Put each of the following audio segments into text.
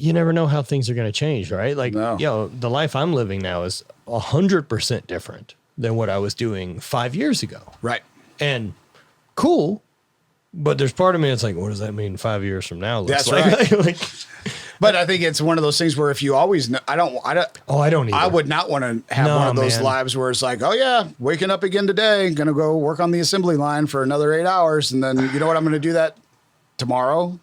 you never know how things are going to change, right? Like, the life I'm living now is 100% different than what I was doing 5 years ago. Right. And cool. But there's part of me that's like, what does that mean 5 years from now? That's like, right. But I think it's one of those things where if you always know, I don't either. I would not want to have one of those lives where it's like, oh yeah, waking up again today, going to go work on the assembly line for another 8 hours. And then you know what? I'm going to do that tomorrow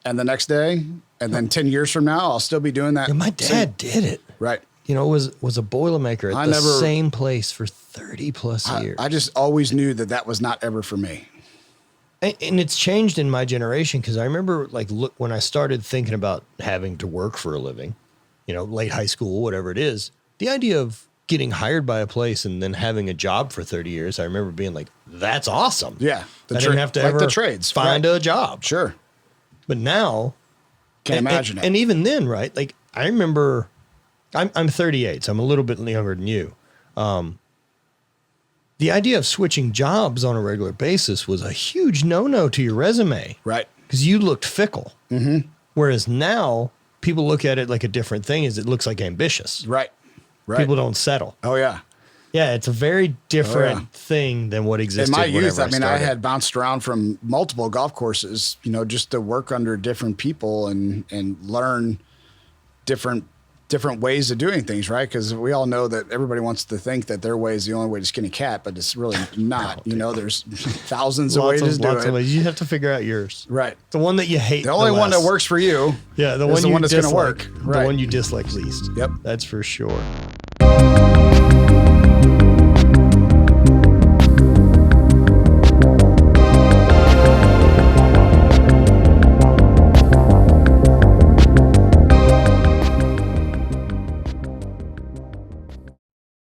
and the next day. And then 10 years from now, I'll still be doing that. Yeah, my dad did it. Right. You know, was a Boilermaker at the same place for 30 plus years. I just always knew that was not ever for me. And it's changed in my generation because I remember when I started thinking about having to work for a living, late high school, whatever it is, the idea of getting hired by a place and then having a job for 30 years, I remember being like, that's awesome. Yeah. I didn't have to ever the trades, find a job. Sure. But now. Can't imagine it. And even then, right? Like I remember I'm 38, so I'm a little bit younger than you. The idea of switching jobs on a regular basis was a huge no-no to your resume. Right. Because you looked fickle. Mm-hmm. Whereas now people look at it like a different thing is it looks like ambitious. Right. Right. People don't settle. Oh, yeah. Yeah, it's a very different thing than what existed. In my youth, I had bounced around from multiple golf courses, just to work under different people and learn different ways of doing things, right? Because we all know that everybody wants to think that their way is the only way to skin a cat, but it's really not. There's thousands of ways to do it. You have to figure out yours. Right. The one that you hate. The only one that works for you. Yeah, the is one that's going to work. The one you dislike least. Yep. That's for sure.